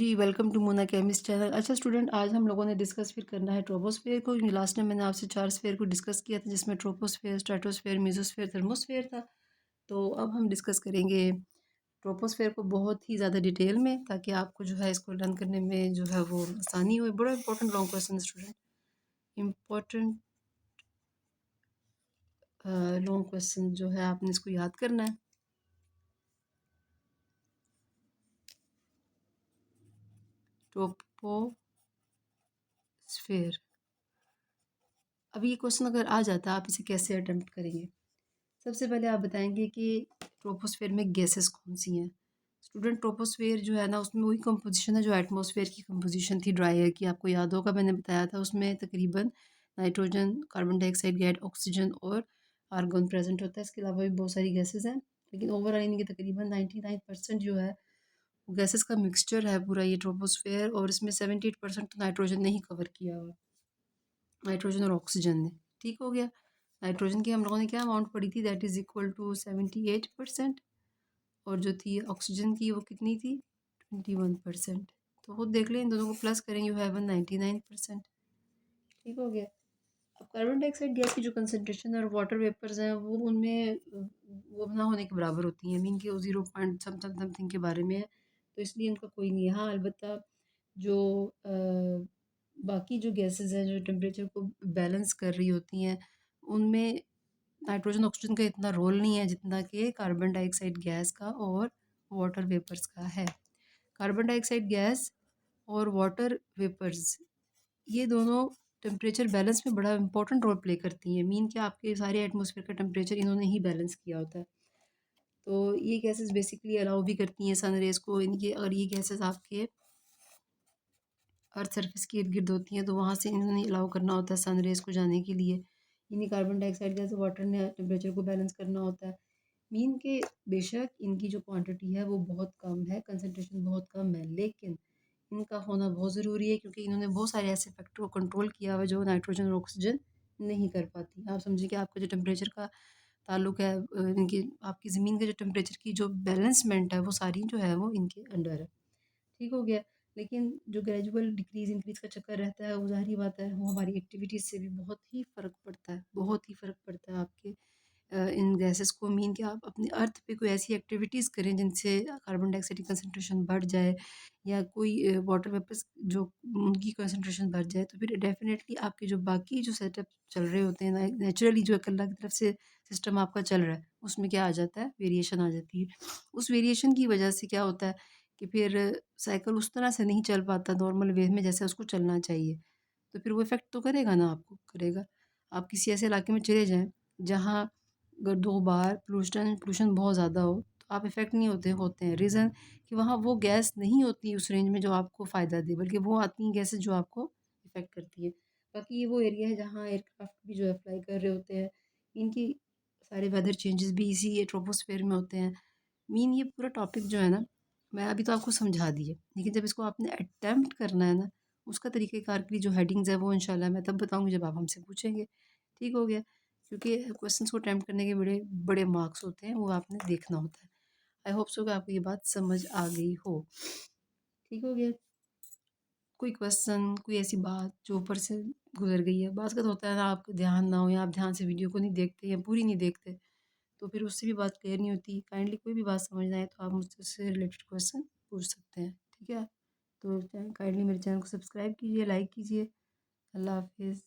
Ji, welcome to Mona chemist channel. अच्छा student, आज हम लोगों ने डिस्कस फिर करना है ट्रोपोस्फेयर को। लास्ट टाइम मैंने आपसे 4 स्फेयर को डिस्कस किया था, जिसमें ट्रोपोस्फेयर, स्ट्रेटोस्फेयर, मेसोस्फेयर, थर्मोस्फेयर था। तो अब हम डिस्कस करेंगे ट्रोपोस्फेयर को बहुत ही ज़्यादा डिटेल में, ताकि आपको जो है इसको लर्न करने में जो है वो आसानी हो। बड़ा important long question student, important long question जो है आपने इसको याद करना है। ट्रोपोस्फेयर, अब ये क्वेश्चन अगर आ जाता है, आप इसे कैसे अटेम्प्ट करेंगे? सबसे पहले आप बताएंगे कि ट्रोपोस्फेयर में गैसेस कौन सी हैं। स्टूडेंट, ट्रोपोस्फेयर जो है ना, उसमें वही कंपोजिशन है जो एटमॉस्फेयर की कंपोजिशन थी ड्राई एयर की। आपको याद होगा मैंने बताया था, उसमें तकरीबन nitrogen, carbon dioxide gas, oxygen और आर्गन प्रेजेंट होता है। इसके अलावा भी बहुत सारी गैसेस हैं, लेकिन ओवरऑल इनकी तकरीबन 99% जो है गैसेस का मिक्सचर है पूरा ये ट्रोपोस्फेयर। और इसमें 78% तो नाइट्रोजन ने ही कवर किया हुआ, नाइट्रोजन और ऑक्सीजन ने। ठीक हो गया। नाइट्रोजन की हम लोगों ने क्या अमाउंट पढ़ी थी, दैट इज़ इक्वल टू 78%। और जो थी ऑक्सीजन की, वो कितनी थी, 21%। तो खुद देख लें, इन दोनों को प्लस करें, यू हैव 99%। ठीक हो गया। अब कार्बन डाइऑक्साइड गैस की जो कंसनट्रेशन है और वाटर वेपर्स हैं, वो उनमें वो ना होने के बराबर होती हैं। मीन के वो 0 पॉइंट समथिंग के बारे में है, तो इसलिए उनका कोई नहीं है। हाँ, अलबत्ता जो बाकी जो गैसेस हैं जो टेम्परेचर को बैलेंस कर रही होती हैं, उनमें नाइट्रोजन ऑक्सीजन का इतना रोल नहीं है जितना कि कार्बन डाइऑक्साइड गैस का और वाटर वेपर्स का है। कार्बन डाइऑक्साइड गैस और वाटर वेपर्स, ये दोनों टेम्परेचर बैलेंस में बड़ा इंपॉर्टेंट रोल प्ले करती हैं। मीन कि आपके सारे एटमॉस्फेयर का टेम्परेचर इन्होंने ही बैलेंस किया होता है। तो ये गैसेस बेसिकली अलाउ भी करती हैं सन रेज को। इनके अगर ये गैसेस आपके अर्थ सरफेस के इर्द गिर्द होती हैं, तो वहाँ से इन्होंने अलाउ करना होता है सन रेज को जाने के लिए। इन्हीं कार्बन डाइऑक्साइड गैस वाटर ने टेम्परेचर को बैलेंस करना होता है। मीन के बेशक इनकी जो क्वांटिटी है वो बहुत कम है, कंसनट्रेशन बहुत कम है, लेकिन इनका होना बहुत ज़रूरी है, क्योंकि इन्होंने बहुत सारे ऐसे फैक्टर को कंट्रोल किया हुआ जो नाइट्रोजन और ऑक्सीजन नहीं कर पाती। आप समझिए कि आपका जो टेम्परेचर का ताल्लुक है, इनकी आपकी ज़मीन के जो टेम्परेचर की जो बैलेंसमेंट है, वो सारी जो है वो इनके अंडर है। ठीक हो गया। लेकिन जो ग्रेजुअल डिक्रीज़ इंक्रीज़ का चक्कर रहता है, वो ज़ाहिर-सी बात है, वो हमारी एक्टिविटीज़ से भी बहुत ही फ़र्क पड़ता है, बहुत ही फ़र्क पड़ता है आपके इन गैसेस को। मीन कि आप अपने अर्थ पे कोई ऐसी एक्टिविटीज़ करें जिनसे कार्बन डाइऑक्साइड की कंसंट्रेशन बढ़ जाए, या कोई वाटर वेपर्स जो उनकी कंसंट्रेशन बढ़ जाए, तो फिर डेफ़िनेटली आपके जो बाकी जो सेटअप चल रहे होते हैं, नेचुरली जो अल्लाह की तरफ से सिस्टम आपका चल रहा है, उसमें क्या आ जाता है, वेरिएशन आ जाती है। उस वेरिएशन की वजह से क्या होता है कि फिर साइकिल उस तरह से नहीं चल पाता नॉर्मल वे में जैसे उसको चलना चाहिए। तो फिर वो इफ़ेक्ट तो करेगा ना, आपको करेगा। आप किसी ऐसे इलाके में चले जाएँ जहाँ अगर 2 बार पोल्यूशन पोल्यूशन बहुत ज़्यादा हो, तो आप इफ़ेक्ट नहीं होते हैं। रीज़न कि वहाँ वो गैस नहीं होती उस रेंज में जो आपको फ़ायदा दे, बल्कि वो आती हैं गैसेज़ जो आपको इफ़ेक्ट करती है। बाकी ये वो एरिया है जहाँ एयरक्राफ्ट भी जो है फ्लाई कर रहे होते हैं। इनकी सारे वेदर चेंजेज़ भी इसी ट्रोपोस्फेयर में होते हैं। मीन ये पूरा टॉपिक जो है ना, मैं अभी तो आपको समझा दी है, लेकिन जब इसको आपने अटेम्प्ट करना है ना, उसका तरीक़ेकार की जो हेडिंग्स है वो इंशाल्लाह मैं तब बताऊँगी जब आप हमसे पूछेंगे। ठीक हो गया? क्योंकि क्वेश्चंस को अटेम्प्ट करने के बड़े बड़े मार्क्स होते हैं, वो आपने देखना होता है। आई होप सो कि आपको ये बात समझ आ गई हो। ठीक हो गया? कोई क्वेश्चन, कोई ऐसी बात जो ऊपर से गुज़र गई है? बात का तो होता है ना, आपका ध्यान ना हो या आप ध्यान से वीडियो को नहीं देखते या पूरी नहीं देखते, तो फिर उससे भी बात क्लियर नहीं होती। काइंडली कोई भी बात समझ ना आए तो आप मुझसे उससे रिलेटेड क्वेश्चन पूछ सकते हैं। ठीक है? तो काइंडली मेरे चैनल को सब्सक्राइब कीजिए, लाइक कीजिए। अल्लाह हाफ़िज़।